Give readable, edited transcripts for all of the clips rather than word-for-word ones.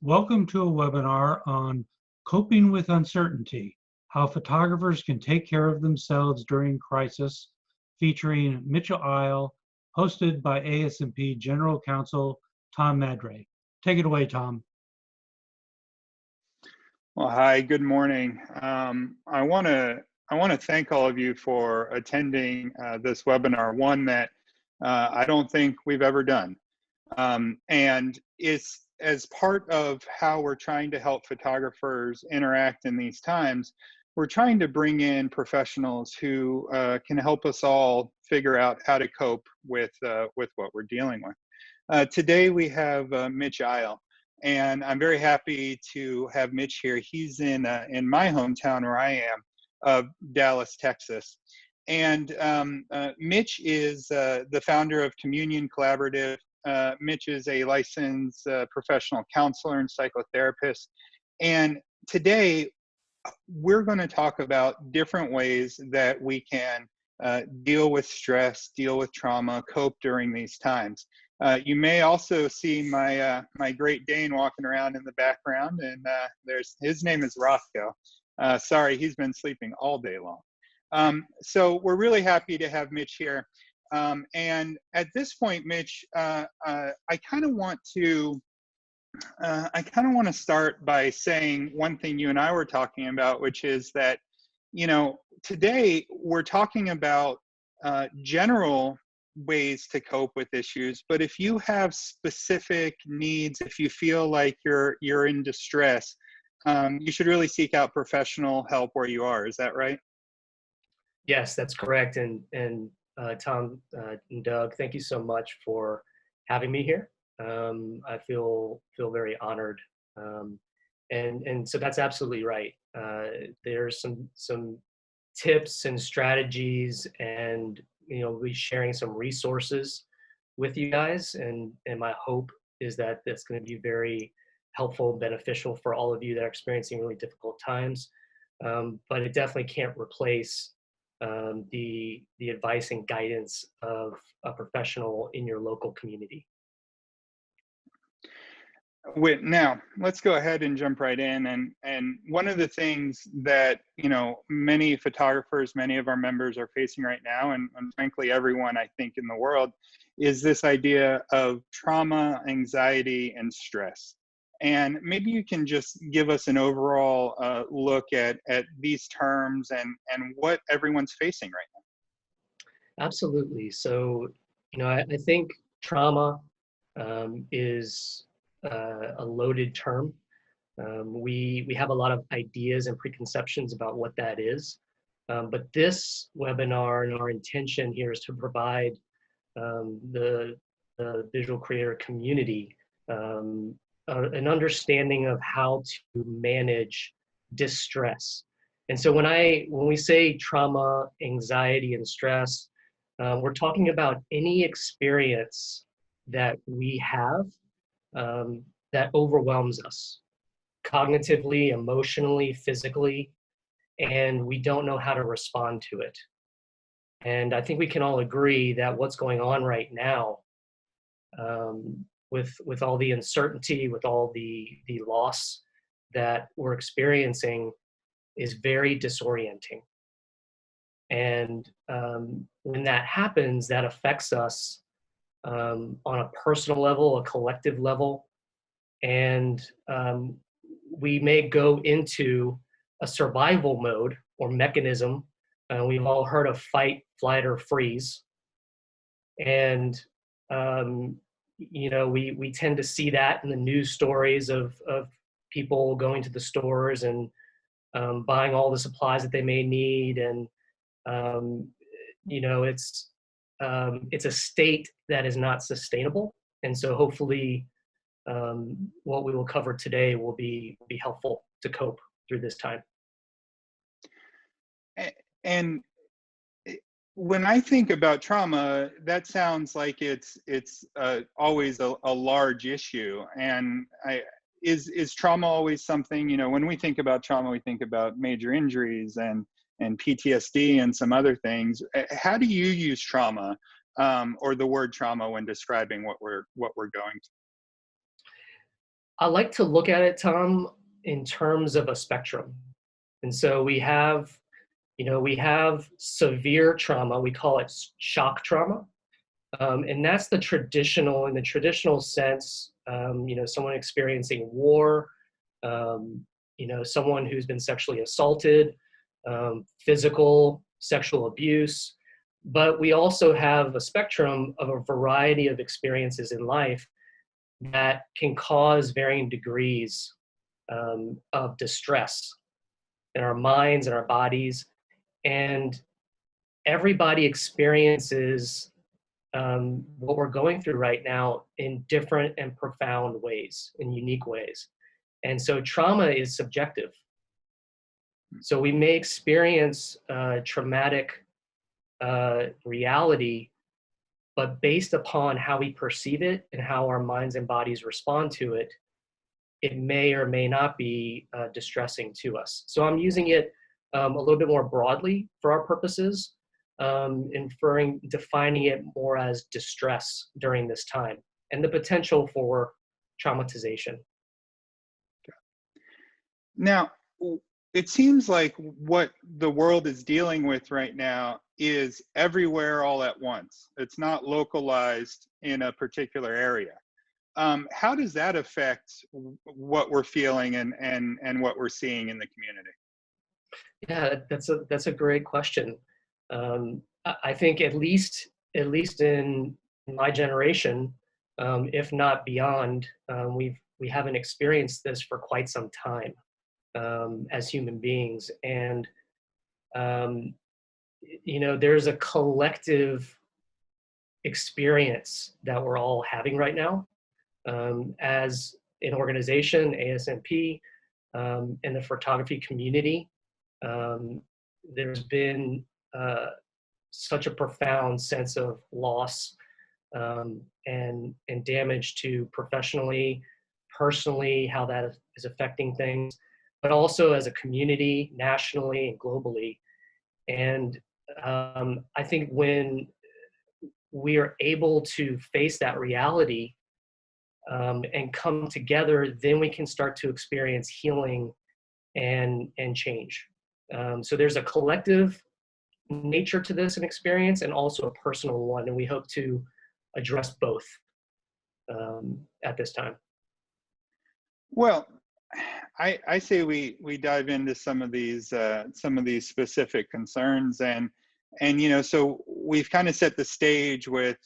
Welcome to a webinar on coping with uncertainty, how photographers can take care of themselves during crisis, featuring Mitch Isle, hosted by ASMP General Counsel Tom Madray. Take it away, Tom. Well, hi, good morning. I want to thank all of you for attending this webinar, one that I don't think we've ever done. And it's as part of how we're trying to help photographers interact in these times. We're trying to bring in professionals who can help us all figure out how to cope with what we're dealing with. Today we have Mitch Isle. And I'm very happy to have Mitch here. He's in my hometown where I am, of Dallas, Texas. And Mitch is the founder of Communion Collaborative. Mitch is a licensed professional counselor and psychotherapist. And today, we're going to talk about different ways that we can deal with stress, deal with trauma, cope during these times. You may also see my my Great Dane walking around in the background, and his name is Roscoe. Sorry, he's been sleeping all day long. So we're really happy to have Mitch here. And at this point, Mitch, I kind of want to start by saying one thing you and I were talking about, which is that, you know, today we're talking about general ways to cope with issues, but if you have specific needs, if you feel like you're in distress, you should really seek out professional help where you are. Is that right? Yes, that's correct. And Tom and Doug, thank you so much for having me here. I feel very honored, and so that's absolutely right. There's some tips and strategies, and we'll be sharing some resources with you guys, and my hope is that that's going to be very helpful and beneficial for all of you that are experiencing really difficult times. But it definitely can't replace the advice and guidance of a professional in your local community. Now, let's go ahead and jump right in. And one of the things that, many photographers, many of our members are facing right now, and frankly, everyone I think in the world, is this idea of trauma, anxiety, and stress. And maybe you can just give us an overall look at these terms and what everyone's facing right now. Absolutely. So, I think trauma is a loaded term. We have a lot of ideas and preconceptions about what that is. But this webinar and our intention here is to provide the visual creator community an understanding of how to manage distress. And so when we say trauma, anxiety, and stress, we're talking about any experience that we have that overwhelms us cognitively, emotionally, physically, and we don't know how to respond to it. And I think we can all agree that what's going on right now, with all the uncertainty, with all the loss that we're experiencing, is very disorienting. And when that happens, that affects us on a personal level, a collective level, and we may go into a survival mode or mechanism. We've all heard of fight, flight, or freeze. And we tend to see that in the news stories of people going to the stores and buying all the supplies that they may need, and it's a state that is not sustainable. And so hopefully what we will cover today will be helpful to cope through this time. And when I think about trauma, that sounds like it's always a large issue. And is trauma always something, when we think about trauma, we think about major injuries and PTSD and some other things. How do you use trauma or the word trauma when describing what we're going through? I like to look at it, Tom, in terms of a spectrum. And so we have severe trauma. We call it shock trauma. And that's in the traditional sense, someone experiencing war, someone who's been sexually assaulted, physical, sexual abuse. But we also have a spectrum of a variety of experiences in life that can cause varying degrees of distress in our minds and our bodies. And everybody experiences what we're going through right now in different and profound ways, in unique ways. And so trauma is subjective. So we may experience traumatic reality, but based upon how we perceive it and how our minds and bodies respond to it, it may or may not be distressing to us. So I'm using it a little bit more broadly for our purposes, defining it more as distress during this time and the potential for traumatization. Now, it seems like what the world is dealing with right now is everywhere all at once. It's not localized in a particular area. How does that affect what we're feeling and what we're seeing in the community? Yeah, that's a great question. I think at least in my generation, if not beyond, we haven't experienced this for quite some time as human beings, and there's a collective experience that we're all having right now as an organization, ASMP, and the photography community. There's been such a profound sense of loss and damage to professionally, personally, how that is affecting things, but also as a community, nationally and globally. And I think when we are able to face that reality and come together, then we can start to experience healing and change. So there's a collective nature to this and experience, and also a personal one, and we hope to address both at this time. Well, I say we dive into some of these specific concerns, and so we've kind of set the stage with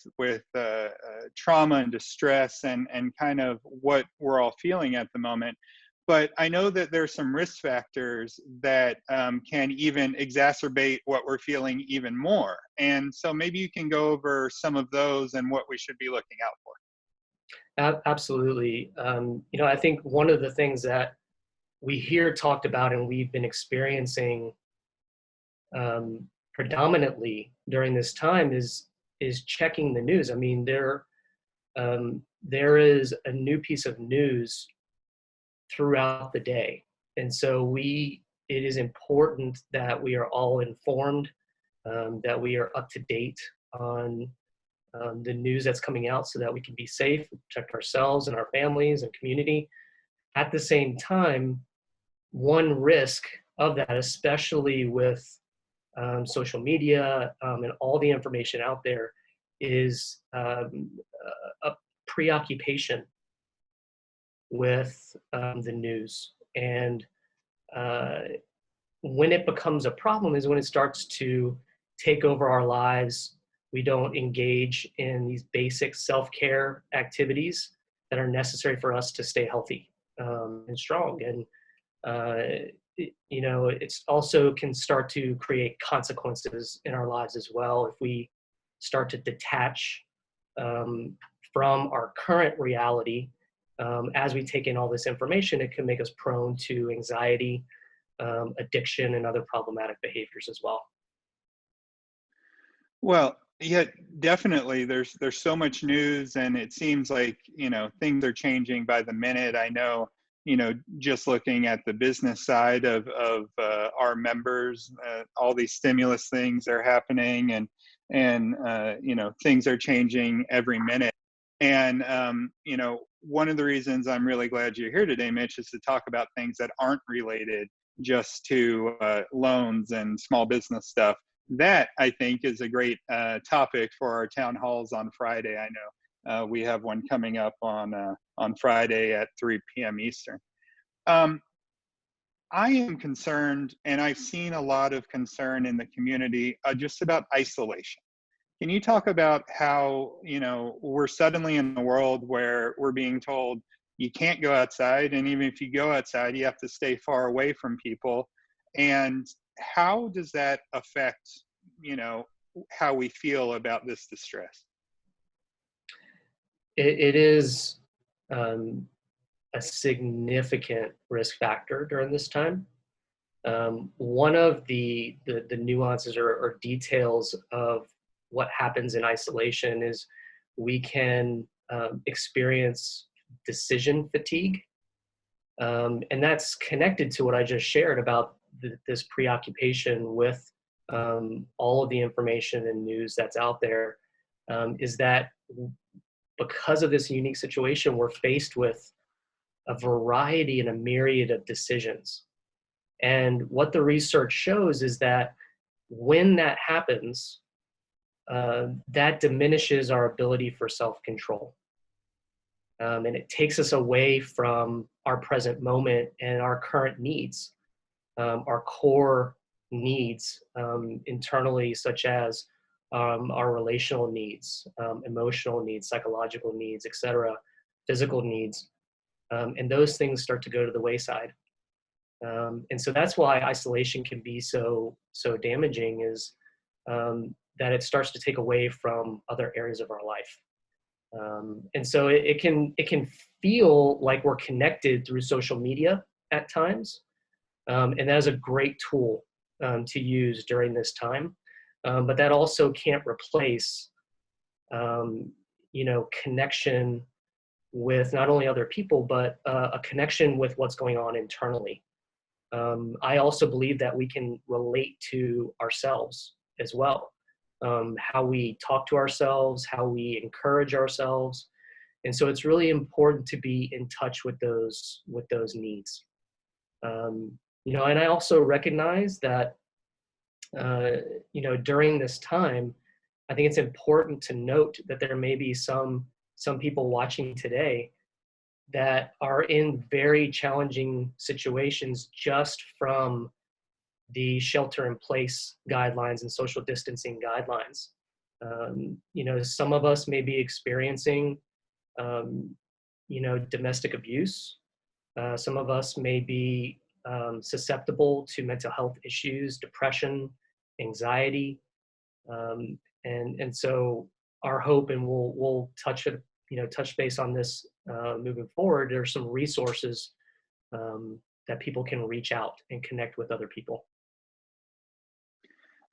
trauma and distress and kind of what we're all feeling at the moment. But I know that there's some risk factors that can even exacerbate what we're feeling even more. And so maybe you can go over some of those and what we should be looking out for. Absolutely. I think one of the things that we hear talked about and we've been experiencing predominantly during this time is checking the news. I mean, there is a new piece of news throughout the day, and so it is important that we are all informed, that we are up to date on the news that's coming out, so that we can be safe, protect ourselves and our families and community. At the same time, one risk of that, especially with social media and all the information out there, is a preoccupation with the news. And when it becomes a problem is when it starts to take over our lives. We don't engage in these basic self-care activities that are necessary for us to stay healthy and strong. And it's also can start to create consequences in our lives as well if we start to detach from our current reality. As we take in all this information, it can make us prone to anxiety, addiction, and other problematic behaviors as well. Well, yeah, definitely. There's so much news, and it seems like things are changing by the minute. I know, just looking at the business side of our members, all these stimulus things are happening, and things are changing every minute. And one of the reasons I'm really glad you're here today, Mitch, is to talk about things that aren't related just to loans and small business stuff. That, I think, is a great topic for our town halls on Friday. I know we have one coming up on Friday at 3 p.m. Eastern. I am concerned, and I've seen a lot of concern in the community just about isolation. Can you talk about how, you know, we're suddenly in a world where we're being told you can't go outside, and even if you go outside, you have to stay far away from people, and how does that affect, you know, how we feel about this distress? It is a significant risk factor during this time. One of the nuances or details of what happens in isolation is we can experience decision fatigue. And that's connected to what I just shared about this preoccupation with all of the information and news that's out there, is that because of this unique situation, we're faced with a variety and a myriad of decisions. And what the research shows is that when that happens, that diminishes our ability for self-control. And it takes us away from our present moment and our current needs, our core needs internally, such as our relational needs, emotional needs, psychological needs, etc., physical needs. And those things start to go to the wayside. And so that's why isolation can be so damaging, is that it starts to take away from other areas of our life. And so it can feel like we're connected through social media at times. And that is a great tool to use during this time. But that also can't replace, connection with not only other people, but a connection with what's going on internally. I also believe that we can relate to ourselves as well. How we talk to ourselves, how we encourage ourselves. And so it's really important to be in touch with those needs. And I also recognize that, during this time, I think it's important to note that there may be some people watching today that are in very challenging situations just from the shelter-in-place guidelines and social distancing guidelines. Some of us may be experiencing, domestic abuse. Some of us may be susceptible to mental health issues, depression, anxiety, and so our hope, and we'll touch base on this moving forward. There are some resources that people can reach out and connect with other people.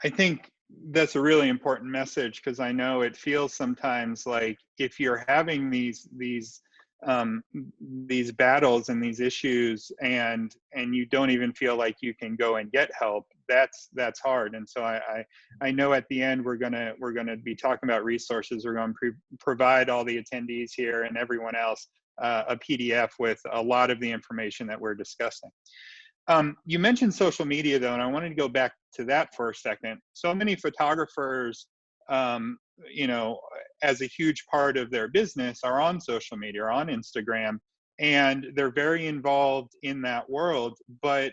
I think that's a really important message, because I know it feels sometimes like if you're having these battles and these issues, and you don't even feel like you can go and get help, that's hard. And so I know at the end we're gonna be talking about resources. We're going to provide all the attendees here and everyone else a PDF with a lot of the information that we're discussing. You mentioned social media, though, and I wanted to go back to that for a second. So many photographers, as a huge part of their business, are on social media, or on Instagram, and they're very involved in that world. But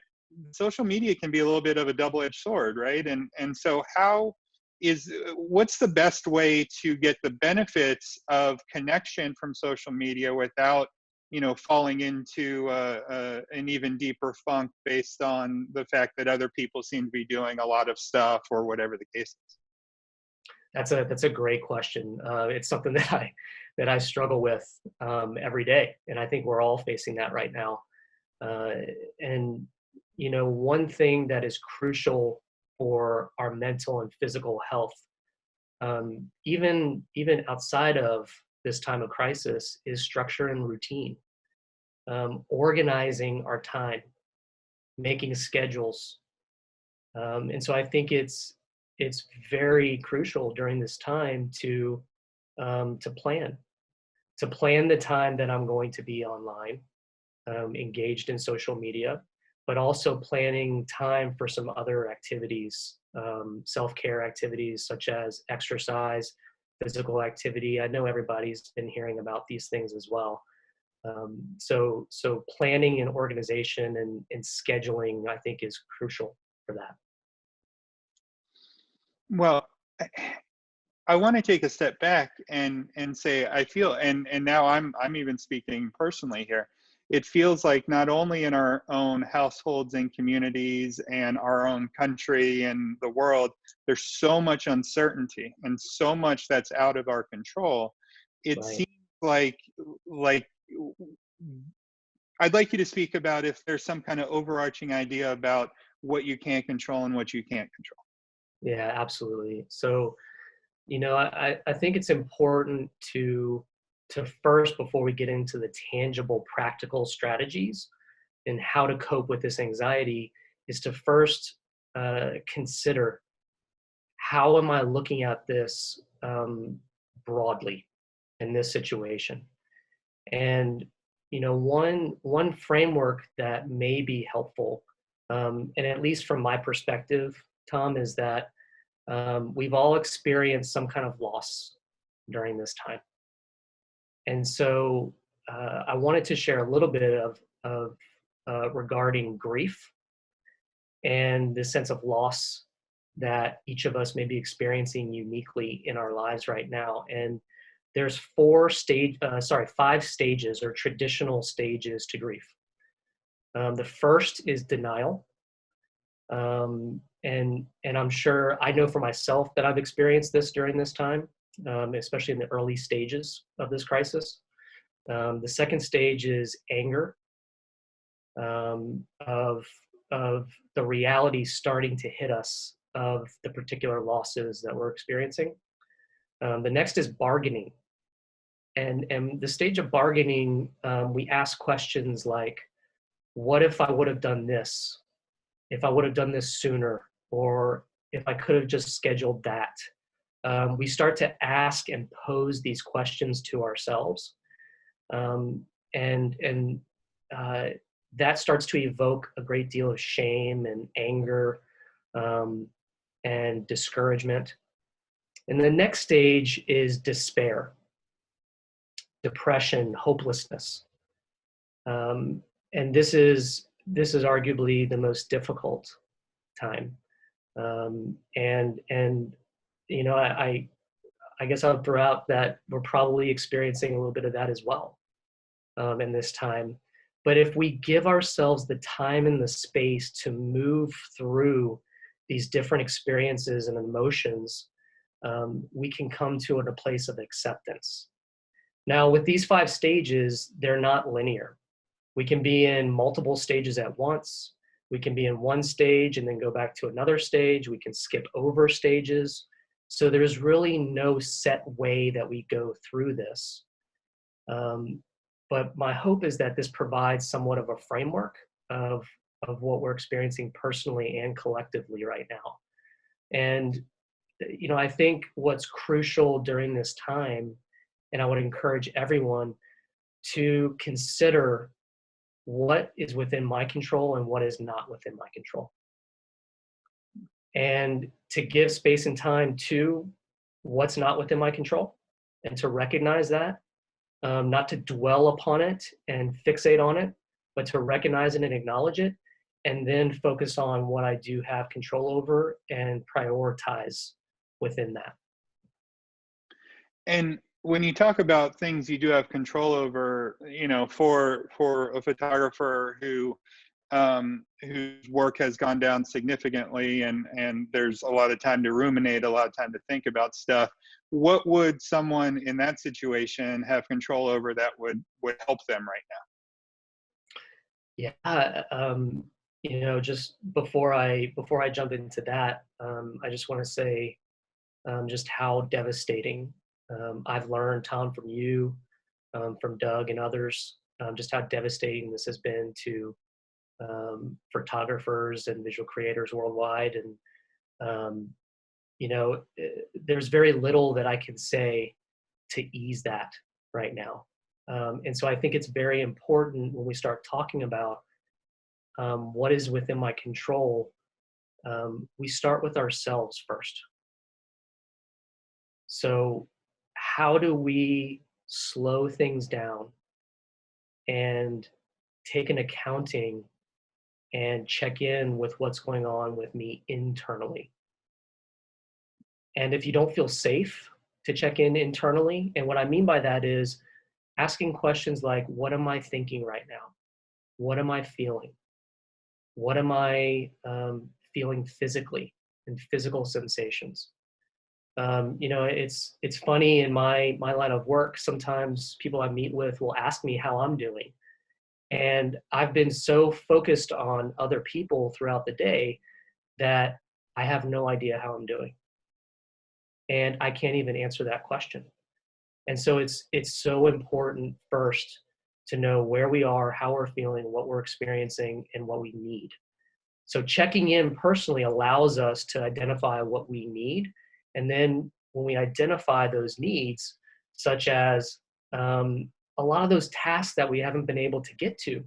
social media can be a little bit of a double-edged sword, right? And so what's the best way to get the benefits of connection from social media without falling into an even deeper funk based on the fact that other people seem to be doing a lot of stuff, or whatever the case is? That's a great question. It's something that I struggle with every day, and I think we're all facing that right now. And one thing that is crucial for our mental and physical health, even outside of this time of crisis, is structure and routine. Organizing our time, making schedules. And so I think it's very crucial during this time to plan. to plan the time that I'm going to be online, engaged in social media, but also planning time for some other activities, self-care activities such as exercise, physical activity. I know everybody's been hearing about these things as well. So planning and organization and scheduling, I think, is crucial for that. Well, I want to take a step back and say I feel, and now I'm even speaking personally here. It feels like not only in our own households and communities and our own country and the world, there's so much uncertainty and so much that's out of our control. It Right. seems like I'd like you to speak about if there's some kind of overarching idea about what you can control and what you can't control. Yeah, absolutely. So, I think it's important to first, before we get into the tangible, practical strategies and how to cope with this anxiety, is to first consider, how am I looking at this broadly in this situation? And one framework that may be helpful, and at least from my perspective, Tom, is that we've all experienced some kind of loss during this time. And so I wanted to share a little bit of regarding grief and the sense of loss that each of us may be experiencing uniquely in our lives right now. And there's 5 stages or traditional stages to grief. The first is denial. And I'm sure, I know for myself that I've experienced this during this time, especially in the early stages of this crisis. The second stage is anger, of the reality starting to hit us of the particular losses that we're experiencing. The next is bargaining. And the stage of bargaining, we ask questions like, what if I would have done this? If I would have done this sooner, or if I could have just scheduled that. We start to ask and pose these questions to ourselves. And that starts to evoke a great deal of shame and anger, and discouragement. And the next stage is despair, depression, hopelessness. And this is arguably the most difficult time. I guess I'll throw out that we're probably experiencing a little bit of that as well in this time. But if we give ourselves the time and the space to move through these different experiences and emotions, we can come to a place of acceptance. Now, with these 5 stages, they're not linear. We can be in multiple stages at once. We can be in one stage and then go back to another stage. We can skip over stages. So there's really no set way that we go through this. But my hope is that this provides somewhat of a framework of what we're experiencing personally and collectively right now. And, I think what's crucial during this time, and I would encourage everyone to consider what is within my control and what is not within my control. And to give space and time to what's not within my control, and to recognize that, not to dwell upon it and fixate on it, but to recognize it and acknowledge it, and then focus on what I do have control over and prioritize within that. And when you talk about things you do have control over, for a photographer whose work has gone down significantly, and there's a lot of time to ruminate, a lot of time to think about stuff, what would someone in that situation have control over that would help them right now? Yeah, just before I jump into that, I just want to say just how devastating I've learned, Tom, from you, from Doug and others, just how devastating this has been to photographers and visual creators worldwide. And, there's very little that I can say to ease that right now. And so I think it's very important when we start talking about what is within my control, we start with ourselves first. So how do we slow things down and take an accounting and check in with what's going on with me internally? And if you don't feel safe to check in internally, and what I mean by that is asking questions like, what am I thinking right now? What am I feeling? What am I feeling physically and physical sensations? It's funny in my line of work. Sometimes people I meet with will ask me how I'm doing, and I've been so focused on other people throughout the day that I have no idea how I'm doing, and I can't even answer that question. And so it's so important first to know where we are, how we're feeling, what we're experiencing, and what we need. So checking in personally allows us to identify what we need. And then when we identify those needs, such as a lot of those tasks that we haven't been able to get to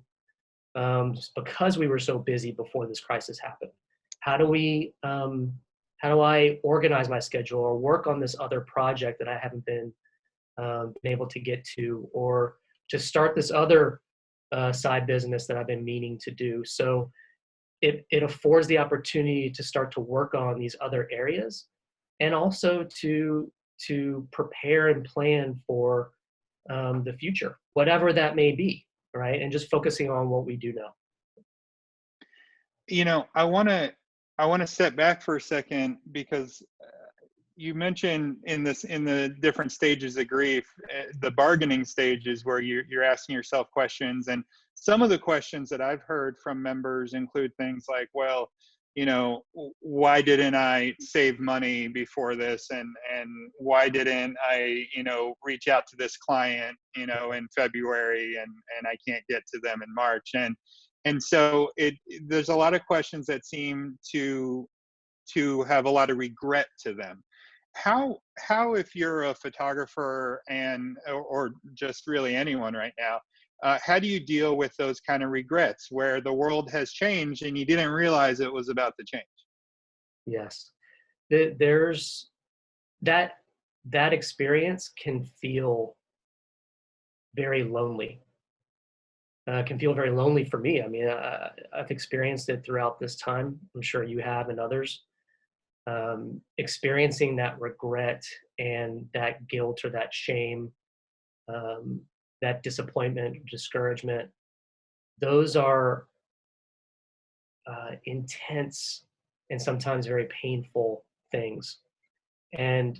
because we were so busy before this crisis happened, how do I organize my schedule or work on this other project that I haven't been able to get to, or to start this other side business that I've been meaning to do. So it affords the opportunity to start to work on these other areas, and also to prepare and plan for the future, whatever that may be, right? And just focusing on what we do know. I want to step back for a second, because you mentioned in the different stages of grief, the bargaining stages where you're asking yourself questions. And some of the questions that I've heard from members include things like, well, why didn't I save money before this? And why didn't I, reach out to this client, in February, and I can't get to them in March. And so there's a lot of questions that seem to have a lot of regret to them. How if you're a photographer or just really anyone right now, how do you deal with those kind of regrets where the world has changed and you didn't realize it was about to change? Yes, there's that experience can feel very lonely. Can feel very lonely for me. I mean, I've experienced it throughout this time. I'm sure you have, and others. Experiencing that regret and that guilt or that shame, that disappointment, discouragement, those are intense and sometimes very painful things. And,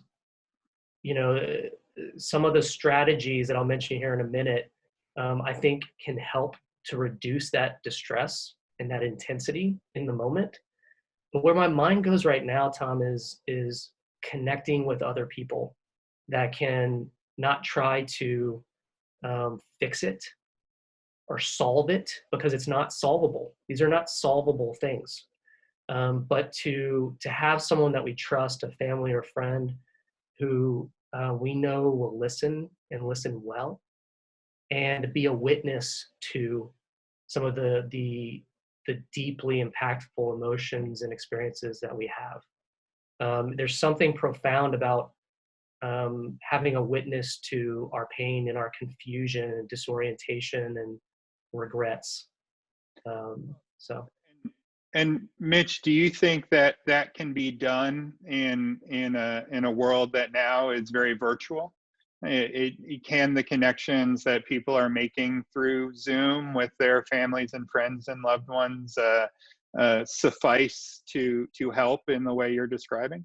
some of the strategies that I'll mention here in a minute, I think can help to reduce that distress and that intensity in the moment. But where my mind goes right now, Tom, is connecting with other people that can not try to fix it or solve it, because it's not solvable. These are not solvable things. But to have someone that we trust, a family or friend, who we know will listen and listen well, and be a witness to some of the deeply impactful emotions and experiences that we have. There's something profound about having a witness to our pain and our confusion and disorientation and regrets. So. And Mitch, do you think that can be done in a world that now is very virtual? Can the connections that people are making through Zoom with their families and friends and loved ones suffice to help in the way you're describing?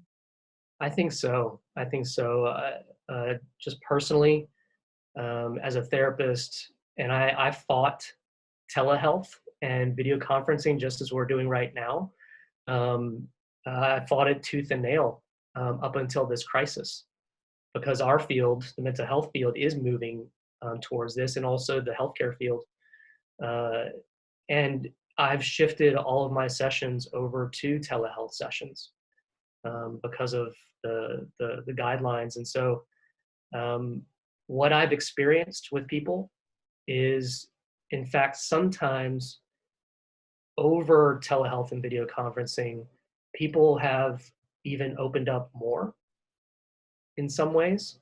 I think so. Just personally, as a therapist, and I fought telehealth and video conferencing just as we're doing right now. I fought it tooth and nail up until this crisis, because our field, the mental health field, is moving towards this, and also the healthcare field. And I've shifted all of my sessions over to telehealth sessions because of the guidelines. And so what I've experienced with people is, in fact, sometimes over telehealth and video conferencing, people have even opened up more in some ways.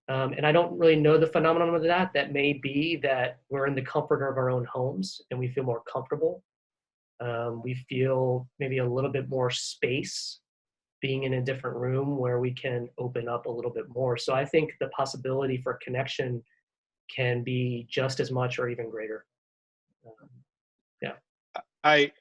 And I don't really know the phenomenon of that. That may be that we're in the comfort of our own homes and we feel more comfortable. We feel maybe a little bit more space being in a different room where we can open up a little bit more. So I think the possibility for connection can be just as much or even greater. Yeah. I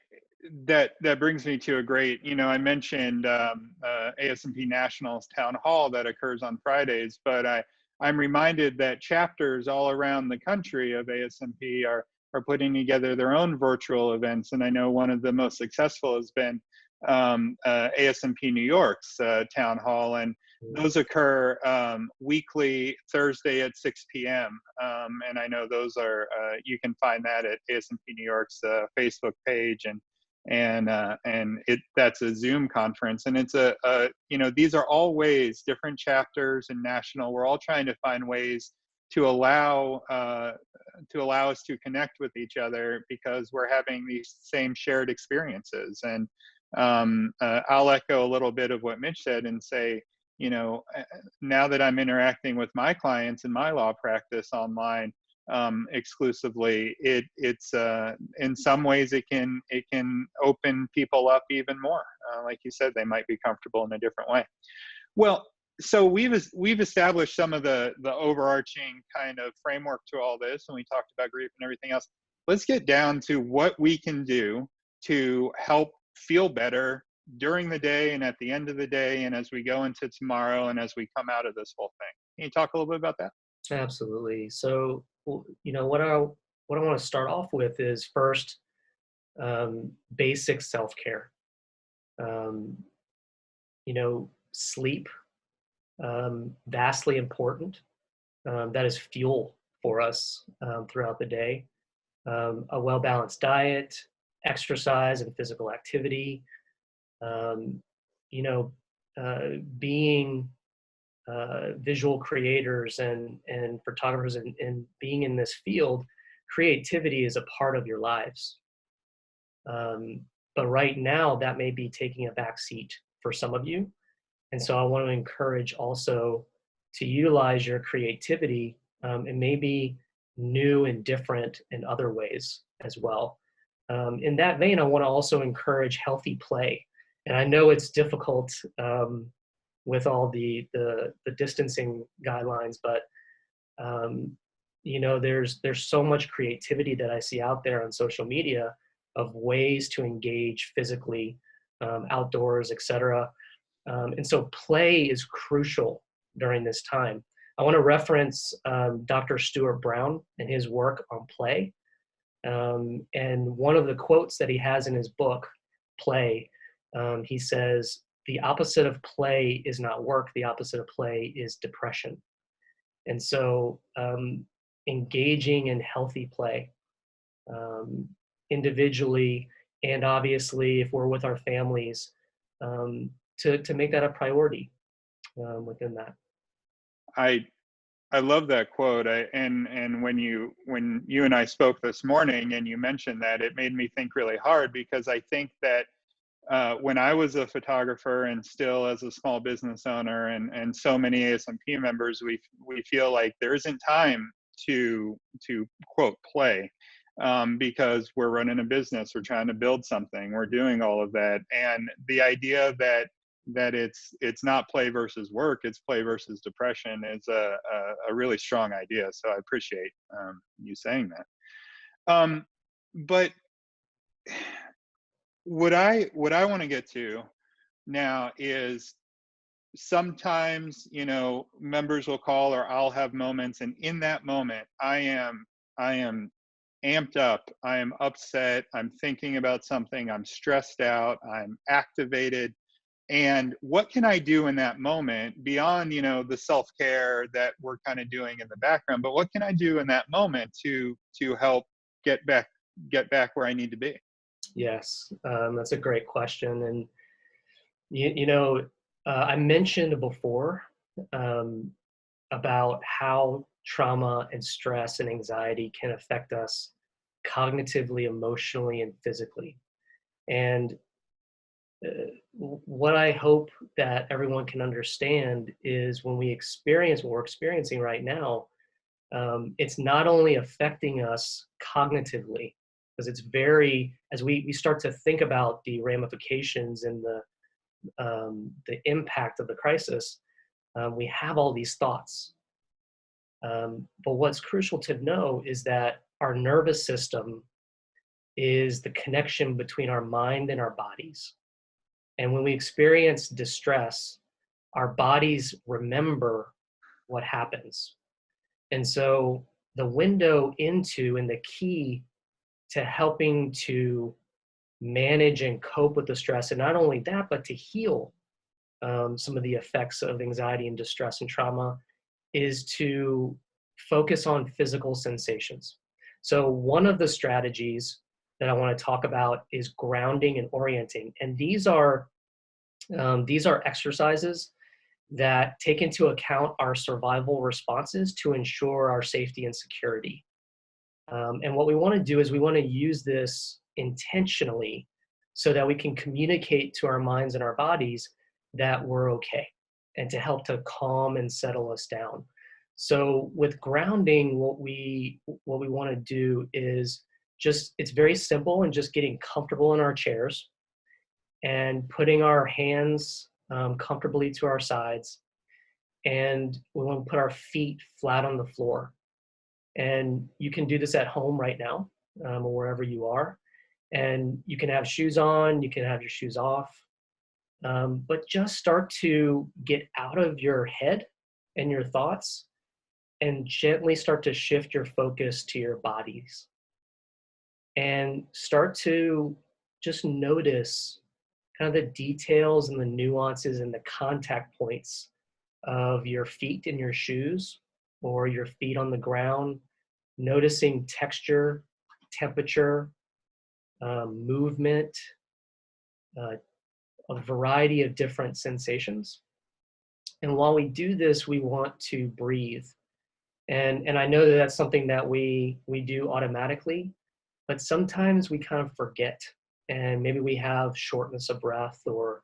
that brings me to a great, I mentioned ASMP Nationals town hall that occurs on Fridays, but I'm reminded that chapters all around the country of ASMP are putting together their own virtual events, and I know one of the most successful has been ASMP New York's town hall, and those occur weekly Thursday at 6 p.m. And I know those are you can find that at ASMP New York's Facebook page, and that's a Zoom conference, and it's these are all ways, different chapters and national. We're all trying to find ways to allow us to connect with each other because we're having these same shared experiences. And I'll echo a little bit of what Mitch said and say, now that I'm interacting with my clients in my law practice online exclusively, it's in some ways it can open people up even more. Like you said, they might be comfortable in a different way. Well, so we've established some of the overarching kind of framework to all this, and we talked about grief and everything else. Let's get down to what we can do to help feel better during the day and at the end of the day, and as we go into tomorrow and as we come out of this whole thing. Can you talk a little bit about that? Absolutely. So, what I want to start off with is first, basic self-care. Sleep, vastly important. That is fuel for us throughout the day. A well-balanced diet, exercise and physical activity, being visual creators and photographers and being in this field, creativity is a part of your lives. But right now that may be taking a back seat for some of you. And so I want to encourage also to utilize your creativity and maybe new and different in other ways as well. In that vein, I want to also encourage healthy play. And I know it's difficult with all the distancing guidelines, but there's so much creativity that I see out there on social media of ways to engage physically, outdoors, etc. And so play is crucial during this time. I want to reference Dr. Stuart Brown and his work on play. And one of the quotes that he has in his book, Play, he says, "The opposite of play is not work. The opposite of play is depression." And so engaging in healthy play individually, and obviously if we're with our families, to make that a priority within that. I love that quote. And when you and I spoke this morning and you mentioned that, it made me think really hard, because I think that when I was a photographer and still as a small business owner, and so many ASMP members, we feel like there isn't time to quote play because we're running a business, we're trying to build something, we're doing all of that, and the idea that it's not play versus work, it's play versus depression is a really strong idea. So I appreciate you saying that. But what I want to get to now is sometimes, members will call, or I'll have moments, and in that moment I am amped up, I am upset, I'm thinking about something, I'm stressed out, I'm activated. And what can I do in that moment beyond, the self-care that we're kind of doing in the background, but what can I do in that moment to help get back where I need to be? Yes, that's a great question. And, I mentioned before about how trauma and stress and anxiety can affect us cognitively, emotionally, and physically. And what I hope that everyone can understand is when we experience what we're experiencing right now, it's not only affecting us cognitively, because it's very, as we start to think about the ramifications and the impact of the crisis, we have all these thoughts. But what's crucial to know is that our nervous system is the connection between our mind and our bodies. And when we experience distress, our bodies remember what happens. And so the window into and the key to helping to manage and cope with the stress, and not only that, but to heal some of the effects of anxiety and distress and trauma, is to focus on physical sensations. So one of the strategies that I want to talk about is grounding and orienting. And these are exercises that take into account our survival responses to ensure our safety and security. And what we want to do is we want to use this intentionally so that we can communicate to our minds and our bodies that we're okay, and to help to calm and settle us down. So with grounding, what we want to do is just, it's very simple, and just getting comfortable in our chairs and putting our hands comfortably to our sides. And we want to put our feet flat on the floor. And you can do this at home right now, or wherever you are. And you can have shoes on, you can have your shoes off. But just start to get out of your head and your thoughts, and gently start to shift your focus to your bodies. And start to just notice kind of the details and the nuances and the contact points of your feet in your shoes, or your feet on the ground, noticing texture, temperature, movement, a variety of different sensations. And while we do this, we want to breathe. And I know that that's something that we do automatically, but sometimes we kind of forget, and maybe we have shortness of breath, or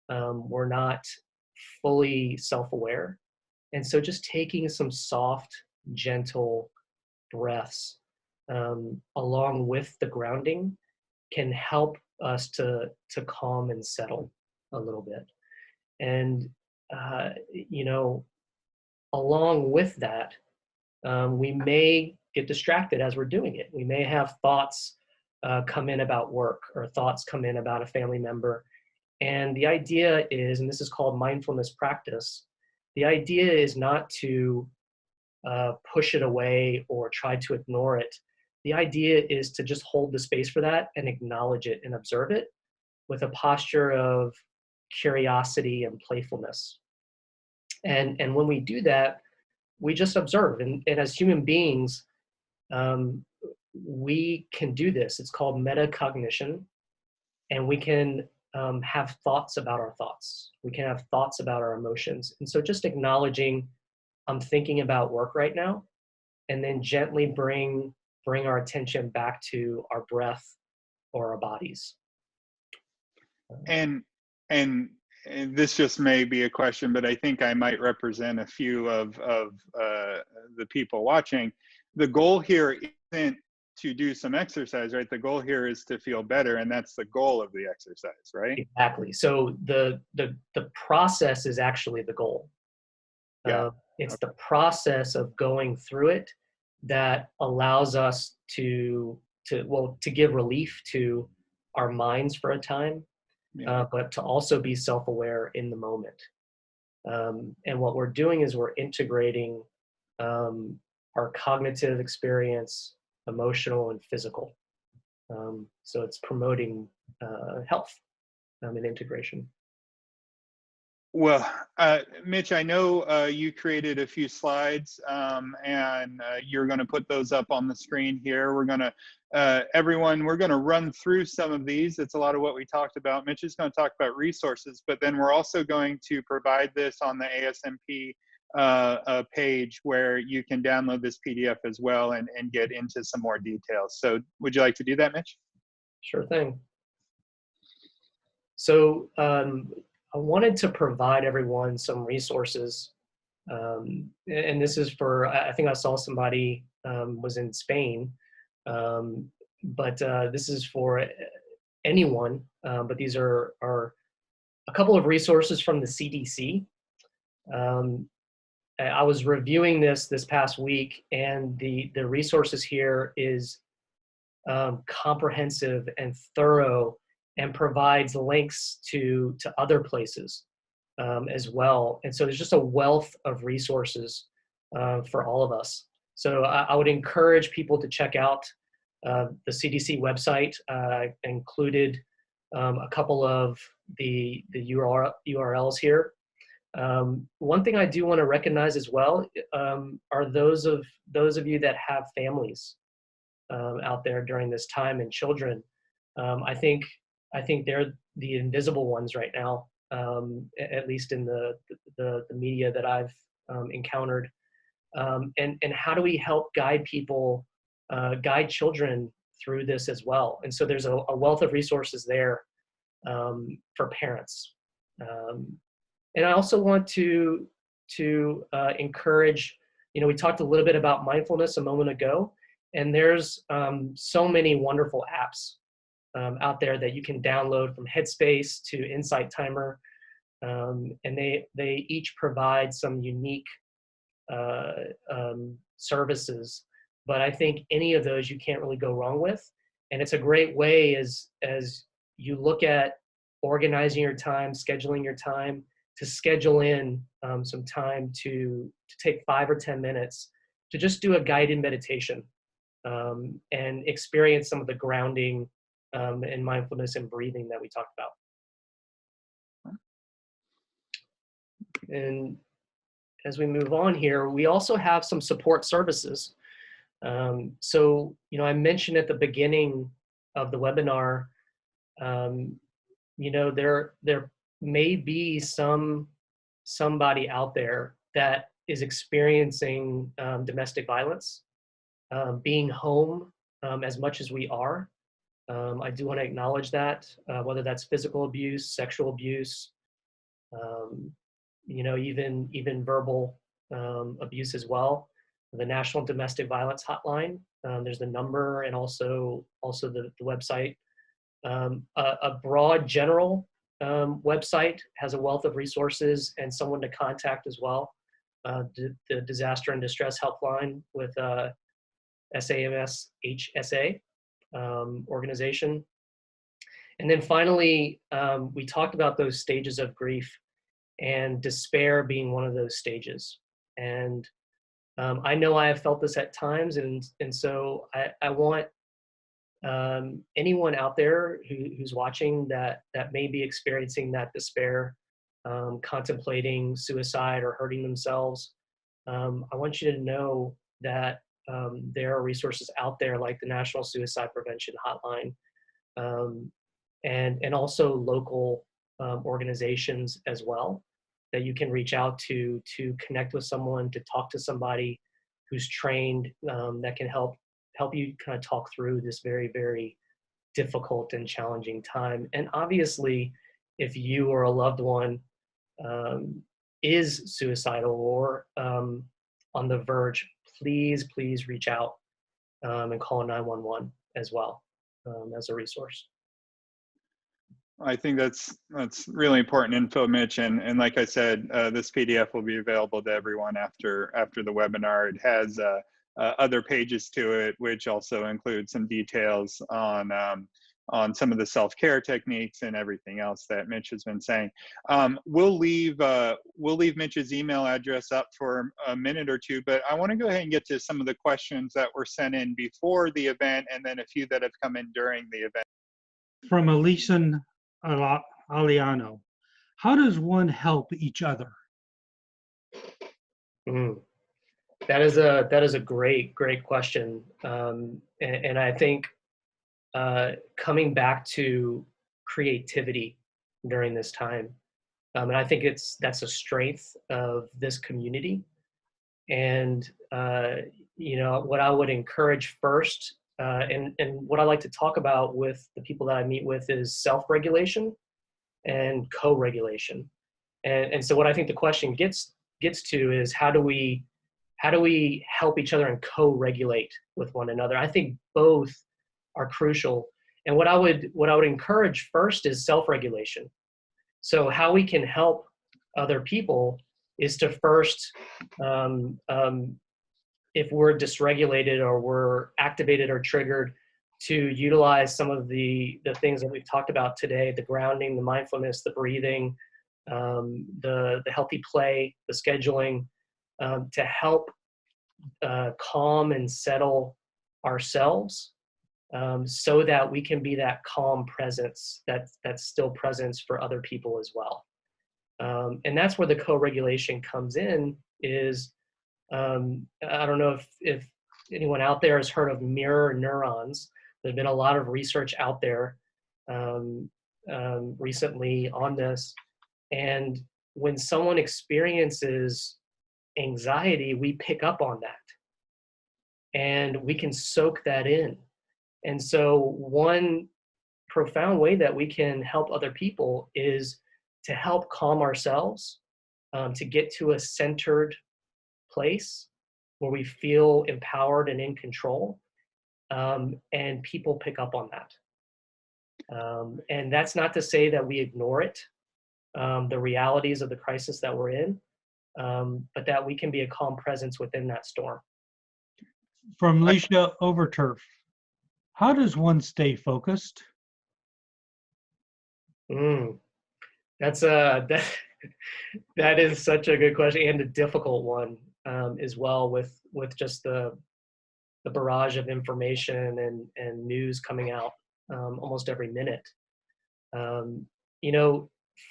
we're not fully self-aware. And so just taking some soft, gentle breaths along with the grounding can help us to calm and settle a little bit. And along with that, we may get distracted as we're doing it. We may have thoughts come in about work, or thoughts come in about a family member. And the idea is, and this is called mindfulness practice, the idea is not to push it away or try to ignore it. The idea is to just hold the space for that and acknowledge it and observe it with a posture of curiosity and playfulness. And when we do that, we just observe. And as human beings, we can do this. It's called metacognition. And we can have thoughts about our thoughts. We can have thoughts about our emotions. And so just acknowledging, I'm thinking about work right now, and then gently bring our attention back to our breath or our bodies. And this just may be a question, but I think I might represent a few of the people watching. The goal here isn't to do some exercise, right? The goal here is to feel better, and that's the goal of the exercise, right? Exactly. So the process is actually the goal. Yeah. It's the process of going through it that allows us to give relief to our minds for a time, but to also be self-aware in the moment. And what we're doing is we're integrating our cognitive experience, emotional and physical. So it's promoting health and integration. Well, Mitch, I know you created a few slides, and you're going to put those up on the screen here. We're going to, everyone, we're going to run through some of these. It's a lot of what we talked about. Mitch is going to talk about resources, but then we're also going to provide this on the ASMP a page where you can download this PDF as well and get into some more details. So would you like to do that, Mitch? Sure thing. So I wanted to provide everyone some resources. And this is for, I think I saw somebody was in Spain, but this is for anyone, but these are a couple of resources from the CDC. I was reviewing this past week, and the resources here is comprehensive and thorough, and provides links to other places as well. And so there's just a wealth of resources for all of us. So I would encourage people to check out the CDC website. Included a couple of the URLs here. One thing I do want to recognize as well are those of you that have families out there during this time, and children. I think they're the invisible ones right now, at least in the media that I've encountered. And how do we help guide people, guide children through this as well? And so there's a wealth of resources there for parents. And I also want to encourage, we talked a little bit about mindfulness a moment ago, and there's so many wonderful apps out there that you can download, from Headspace to Insight Timer, and they each provide some unique services. But I think any of those you can't really go wrong with, and it's a great way as you look at organizing your time, scheduling your time, to schedule in some time to take 5 or 10 minutes to just do a guided meditation and experience some of the grounding and mindfulness and breathing that we talked about. And as we move on here, we also have some support services. So, I mentioned at the beginning of the webinar, there may be somebody out there that is experiencing domestic violence, being home as much as we are. I do want to acknowledge that, whether that's physical abuse, sexual abuse, even verbal abuse as well. The National Domestic Violence Hotline, there's the number, and also the website. A broad general website has a wealth of resources and someone to contact as well. The Disaster and Distress Helpline with SAMS-HSA organization. And then finally, we talked about those stages of grief, and despair being one of those stages. And I know I have felt this at times, and so I want anyone out there who's watching that may be experiencing that despair, contemplating suicide or hurting themselves, I want you to know that there are resources out there like the National Suicide Prevention Hotline, and also local organizations as well, that you can reach out to connect with someone, to talk to somebody who's trained, that can help you kind of talk through this very, very difficult and challenging time. And obviously, if you or a loved one is suicidal or on the verge, please reach out and call 911 as well, as a resource. I think that's really important info, Mitch. And like I said, this PDF will be available to everyone after the webinar. It has other pages to it, which also include some details on some of the self-care techniques and everything else that Mitch has been saying. We'll leave Mitch's email address up for a minute or two, but I want to go ahead and get to some of the questions that were sent in before the event, and then a few that have come in during the event. From Elisan Aliano, how does one help each other? That is a great question, and I think coming back to creativity during this time, And I think that's a strength of this community. And what I would encourage first, and what I like to talk about with the people that I meet with, is self-regulation and co-regulation. And so what I think the question gets to is, how do we help each other and co-regulate with one another? I think both are crucial. And what I would encourage first is self-regulation. So how we can help other people is to first, if we're dysregulated or we're activated or triggered, to utilize some of the things that we've talked about today: the grounding, the mindfulness, the breathing, the healthy play, the scheduling, to help calm and settle ourselves, so that we can be that calm presence, that's still presence for other people as well. And that's where the co-regulation comes in. Is I don't know if anyone out there has heard of mirror neurons. There's been a lot of research out there recently on this. And when someone experiences anxiety, we pick up on that and we can soak that in. And so one profound way that we can help other people is to help calm ourselves, to get to a centered place where we feel empowered and in control, and people pick up on that. And that's not to say that we ignore it, the realities of the crisis that we're in, but that we can be a calm presence within that storm. From Leisha Overturf, how does one stay focused? That's that is such a good question, and a difficult one as well, with just the barrage of information and news coming out almost every minute.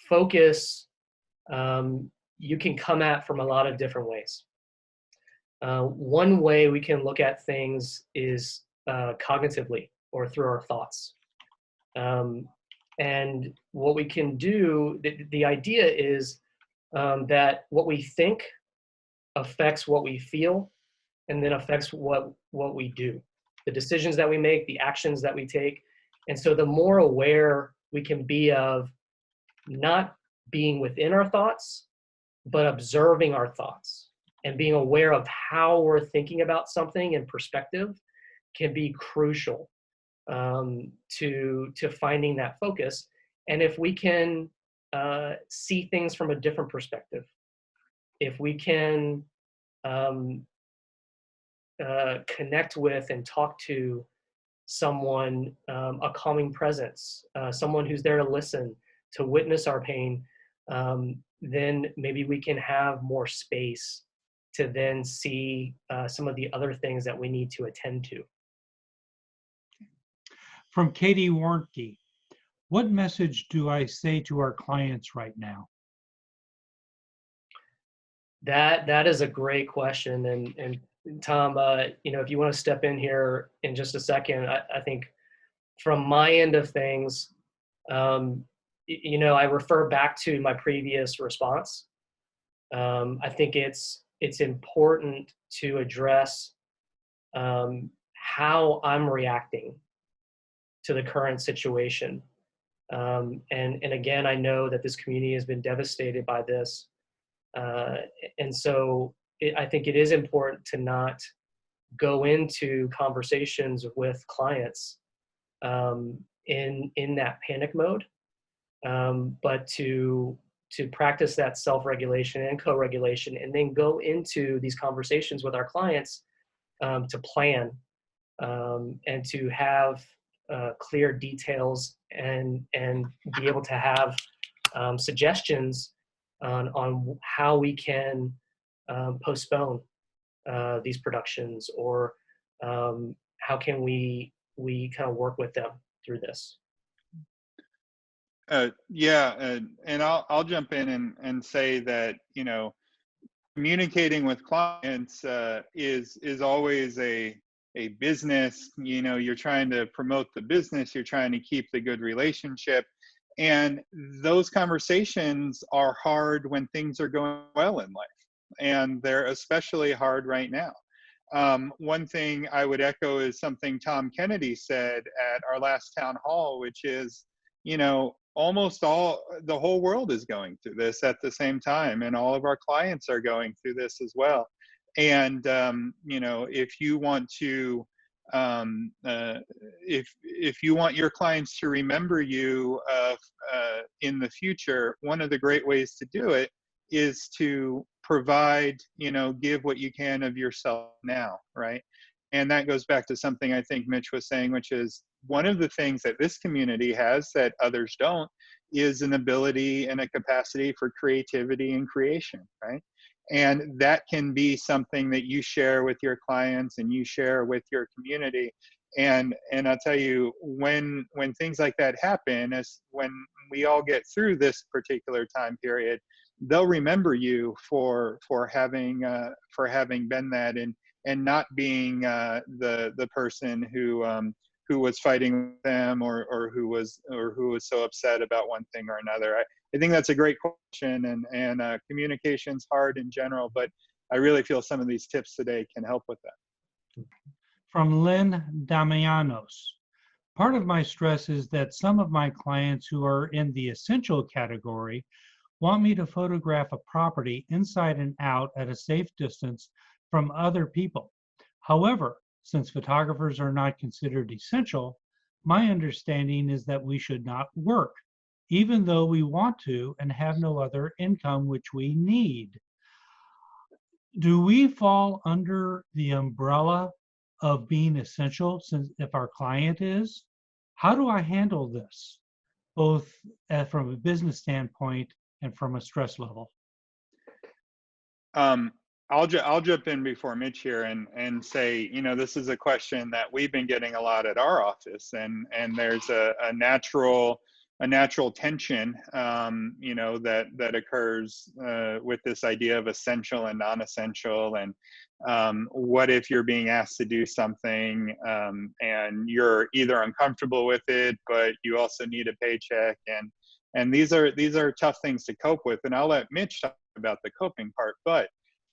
Focus, you can come at from a lot of different ways. One way we can look at things is cognitively, or through our thoughts. And what we can do, the idea is that what we think affects what we feel, and then affects what we do, the decisions that we make, the actions that we take. And so the more aware we can be of not being within our thoughts, but observing our thoughts and being aware of how we're thinking about something in perspective, can be crucial to finding that focus. And if we can see things from a different perspective, if we can connect with and talk to someone, a calming presence, someone who's there to listen, to witness our pain, then maybe we can have more space to then see some of the other things that we need to attend to. From Katie Warnke, what message do I say to our clients right now? That is a great question. And Tom, if you want to step in here in just a second, I think from my end of things, I refer back to my previous response. I think it's important to address how I'm reacting to the current situation. And again, I know that this community has been devastated by this. And so I think it is important to not go into conversations with clients in that panic mode, but to practice that self-regulation and co-regulation, and then go into these conversations with our clients to plan and to have clear details and be able to have suggestions on how we can postpone these productions, or how can we kind of work with them through this. And I'll jump in and say that, communicating with clients is always a business. You're trying to promote the business, you're trying to keep the good relationship, And those conversations are hard when things are going well in life. And they're especially hard right now. One thing I would echo is something Tom Kennedy said at our last town hall, which is, almost the whole world is going through this at the same time, and all of our clients are going through this as well. And, if you want to, if you want your clients to remember you in the future, one of the great ways to do it is to provide, give what you can of yourself now, right? And that goes back to something I think Mitch was saying, which is one of the things that this community has that others don't is an ability and a capacity for creativity and creation, right? And that can be something that you share with your clients and you share with your community. And I'll tell you, when things like that happen, as when we all get through this particular time period, they'll remember you for having been that, and not being the person who was fighting with them, or who was so upset about one thing or another. I think that's a great question, and communication's hard in general, but I really feel some of these tips today can help with that. From Lynn Damianos. Part of my stress is that some of my clients who are in the essential category want me to photograph a property inside and out at a safe distance from other people. However, since photographers are not considered essential, my understanding is that we should not work, even though we want to and have no other income which we need. Do we fall under the umbrella of being essential since if our client is? How do I handle this, both from a business standpoint and from a stress level? I'll jump in before Mitch here and say, this is a question that we've been getting a lot at our office, and there's a natural tension, that occurs with this idea of essential and non-essential, and what if you're being asked to do something and you're either uncomfortable with it, but you also need a paycheck, and these are tough things to cope with. And I'll let Mitch talk about the coping part, but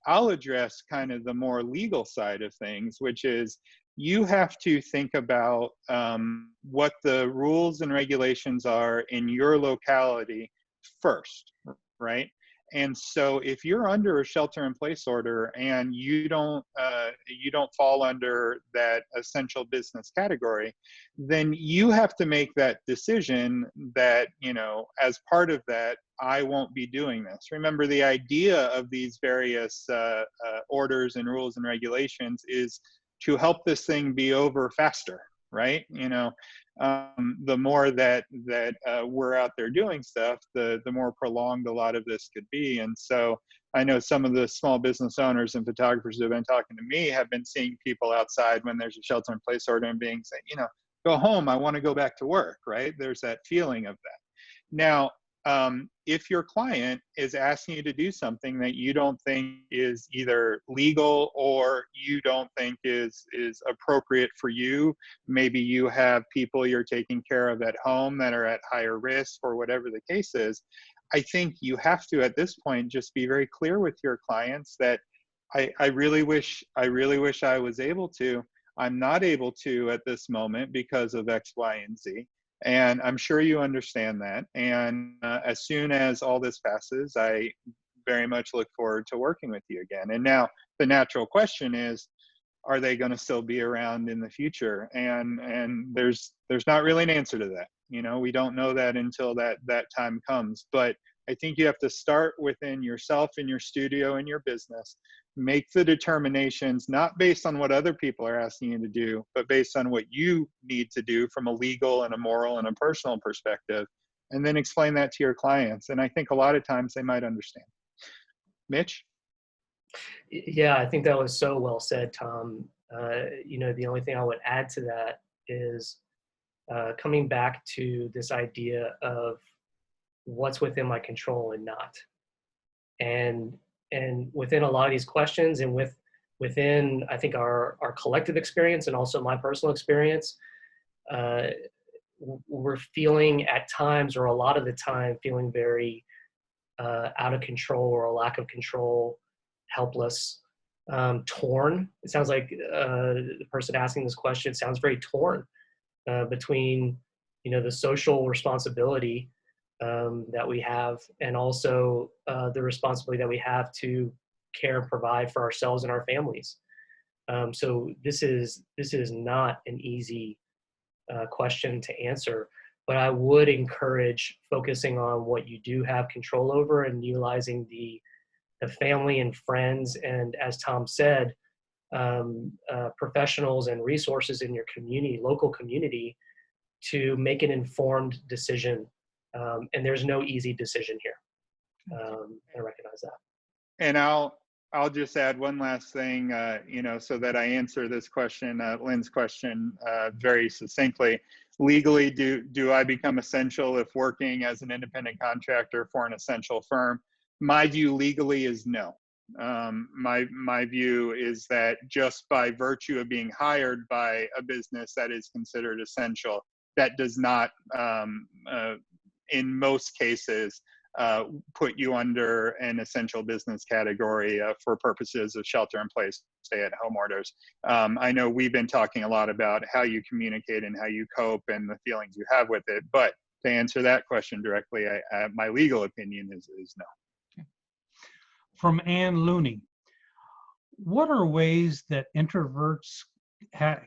I'll address kind of the more legal side of things, which is you have to think about what the rules and regulations are in your locality first, right? And so if you're under a shelter-in-place order and you don't fall under that essential business category, then you have to make that decision that, as part of that, I won't be doing this. Remember, the idea of these various orders and rules and regulations is to help this thing be over faster, right? The more that we're out there doing stuff, the more prolonged a lot of this could be. And so I know some of the small business owners and photographers who have been talking to me have been seeing people outside when there's a shelter-in-place order and being saying, go home, I want to go back to work, right? There's that feeling of that. Now, if your client is asking you to do something that you don't think is either legal or you don't think is appropriate for you, maybe you have people you're taking care of at home that are at higher risk or whatever the case is, I think you have to, at this point, just be very clear with your clients that I really wish I was able to. I'm not able to at this moment because of X, Y, and Z. And I'm sure you understand that. And as soon as all this passes, I very much look forward to working with you again. And now the natural question is, are they going to still be around in the future? And there's not really an answer to that. We don't know that until that time comes. But I think you have to start within yourself and your studio and your business. Make the determinations, not based on what other people are asking you to do, but based on what you need to do from a legal and a moral and a personal perspective, and then explain that to your clients. And I think a lot of times they might understand. Mitch? Yeah, I think that was so well said, Tom. The only thing I would add to that is coming back to this idea of what's within my control and not. And within a lot of these questions, and within I think our collective experience and also my personal experience, we're feeling at times, or a lot of the time, feeling very out of control, or a lack of control, helpless, torn. It sounds like the person asking this question sounds very torn between, the social responsibility that we have, and also the responsibility that we have to care and provide for ourselves and our families. So this is not an easy question to answer, but I would encourage focusing on what you do have control over, and utilizing the family and friends, and, as Tom said, professionals and resources in your community, local community, to make an informed decision. And there's no easy decision here. I recognize that. And I'll just add one last thing, so that I answer this question, Lynn's question, very succinctly. Legally, do I become essential if working as an independent contractor for an essential firm? My view legally is no. My view is that just by virtue of being hired by a business that is considered essential, that does not, in most cases, put you under an essential business category for purposes of shelter-in-place, stay-at-home orders. I know we've been talking a lot about how you communicate and how you cope and the feelings you have with it, but to answer that question directly, my legal opinion is no. Okay. From Ann Looney, what are ways that introverts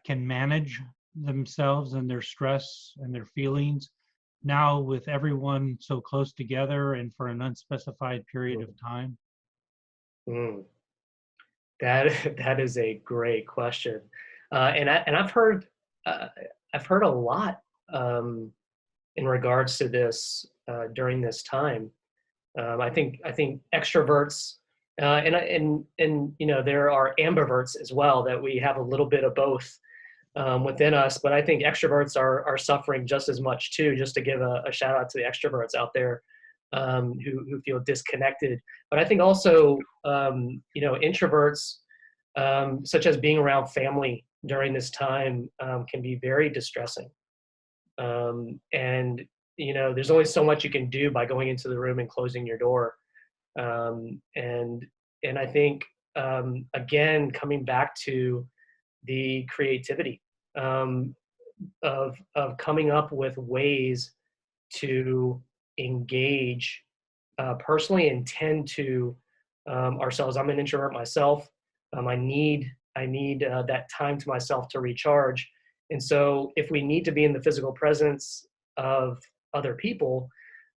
can manage themselves and their stress and their feelings now with everyone so close together and for an unspecified period of time? That is a great question, and I've heard a lot in regards to this during this time. I think extroverts, and there are ambiverts as well, that we have a little bit of both within us, but I think extroverts are suffering just as much too. Just to give a shout out to the extroverts out there who feel disconnected. But I think also introverts, such as being around family during this time, can be very distressing. And there's only so much you can do by going into the room and closing your door. And I think again, coming back to the creativity of coming up with ways to engage personally and tend to ourselves. I'm an introvert myself. I need that time to myself to recharge. And so if we need to be in the physical presence of other people,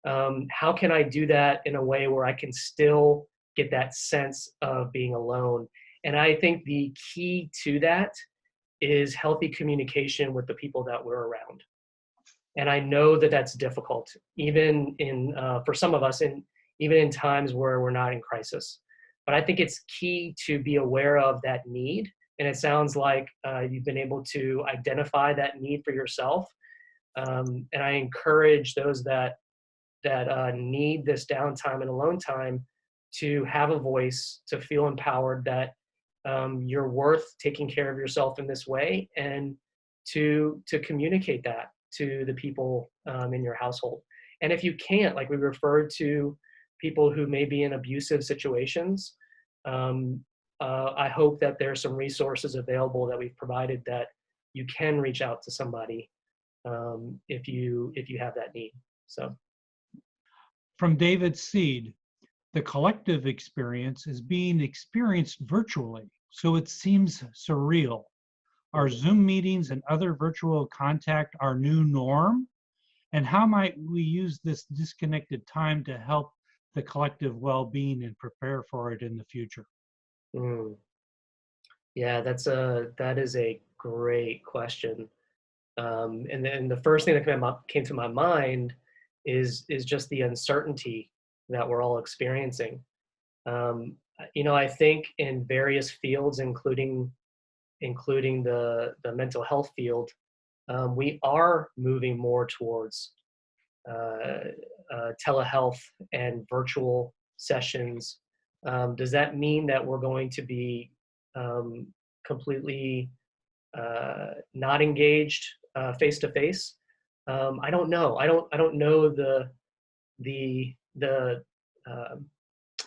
how can I do that in a way where I can still get that sense of being alone? And I think the key to that is healthy communication with the people that we're around. And I know that that's difficult, even for some of us, and even in times where we're not in crisis. But I think it's key to be aware of that need. And it sounds like you've been able to identify that need for yourself. And I encourage those that need this downtime and alone time to have a voice, to feel empowered that you're worth taking care of yourself in this way, and to communicate that to the people in your household. And if you can't, like we referred to people who may be in abusive situations, I hope that there's some resources available that we've provided that you can reach out to somebody if you have that need. So, from David Seed, the collective experience is being experienced virtually, so it seems surreal. Are Zoom meetings and other virtual contact our new norm? And how might we use this disconnected time to help the collective well-being and prepare for it in the future? Yeah, that is a great question. And then the first thing that came to my mind is just the uncertainty that we're all experiencing. I think in various fields, including the mental health field, we are moving more towards telehealth and virtual sessions. Does that mean that we're going to be completely not engaged face to face? I don't know. I don't know the the um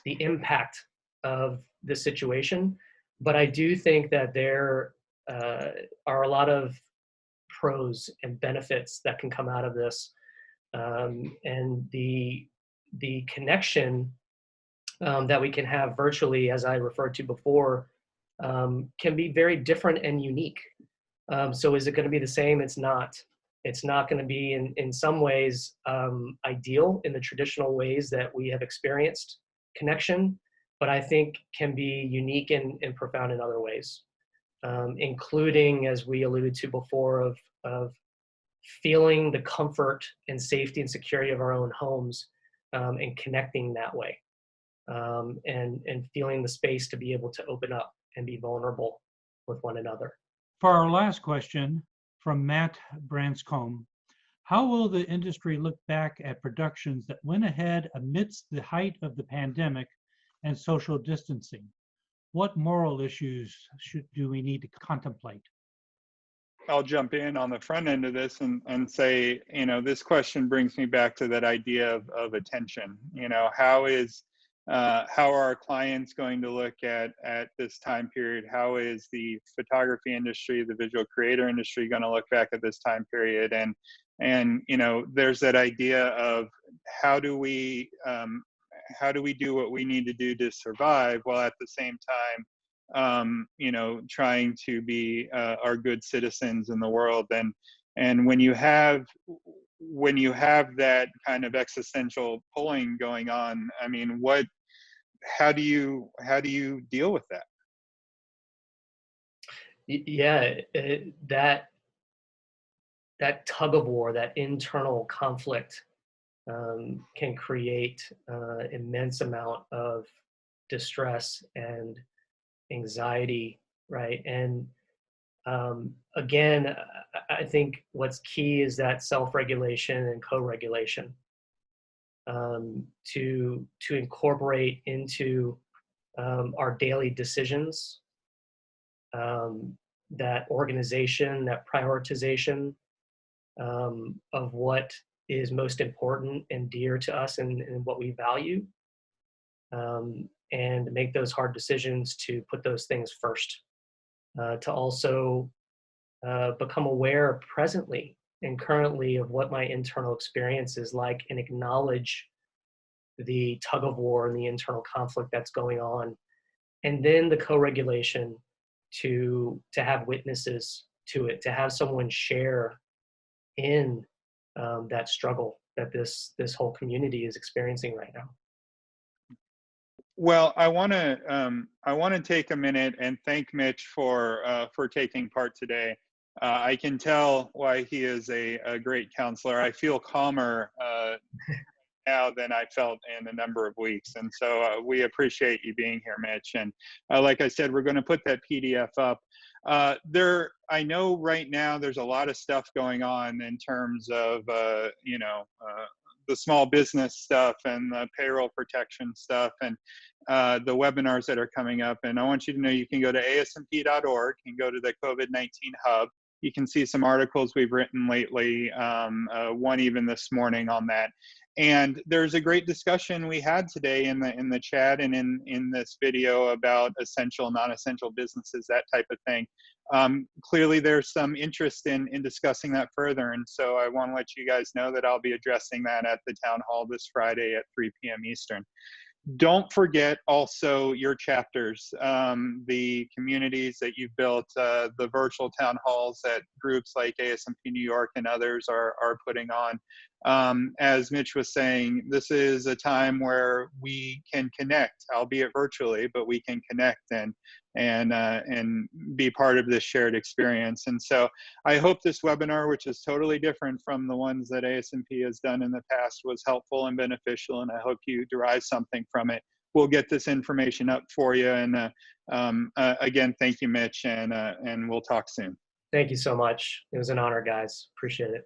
the impact of the situation, but I do think that there uh, are a lot of pros and benefits that can come out of this, and the connection that we can have virtually, as I referred to before, can be very different and unique. So is it going to be the same? It's not. It's not going to be in some ways ideal in the traditional ways that we have experienced connection, but I think can be unique and profound in other ways, including, as we alluded to before, of feeling the comfort and safety and security of our own homes, and connecting that way, and feeling the space to be able to open up and be vulnerable with one another. For our last question from Matt Branscombe, how will the industry look back at productions that went ahead amidst the height of the pandemic and social distancing? What moral issues do we need to contemplate? I'll jump in on the front end of this and say, this question brings me back to that idea of attention. How are our clients going to look at this time period? How is the photography industry, the visual creator industry going to look back at this time period? And there's that idea of how do we do what we need to do to survive, while at the same time trying to be our good citizens in the world. And when you have that kind of existential pulling going on, I mean, how do you deal with that? Yeah, that tug of war, that internal conflict, can create immense amount of distress and anxiety, right? And again, I think what's key is that self-regulation and co-regulation, to incorporate into our daily decisions, that organization, that prioritization of what is most important and dear to us and what we value, and make those hard decisions to put those things first, to also become aware presently and currently of what my internal experience is like, and acknowledge the tug of war and the internal conflict that's going on, and then the co-regulation to have witnesses to it, to have someone share in that struggle that this whole community is experiencing right now. Well, I want to take a minute and thank Mitch for taking part today. I can tell why he is a great counselor. I feel calmer now than I felt in a number of weeks, and so we appreciate you being here, Mitch. And like I said, we're going to put that PDF up. I know right now there's a lot of stuff going on in terms of the small business stuff and the payroll protection stuff, and the webinars that are coming up. And I want you to know you can go to asmp.org and go to the COVID-19 Hub. You can see some articles we've written lately, one even this morning on that. And there's a great discussion we had today in the chat and in this video about essential, non-essential businesses, that type of thing. Clearly, there's some interest in discussing that further. And so I want to let you guys know that I'll be addressing that at the town hall this Friday at 3 p.m. Eastern. Don't forget also your chapters, the communities that you've built, the virtual town halls that groups like ASMP New York and others are putting on. As Mitch was saying, this is a time where we can connect, albeit virtually, but we can connect and be part of this shared experience. And so I hope this webinar, which is totally different from the ones that ASMP has done in the past, was helpful and beneficial, and I hope you derive something from it. We'll get this information up for you. And again, thank you, Mitch, and we'll talk soon. Thank you so much. It was an honor, guys. Appreciate it.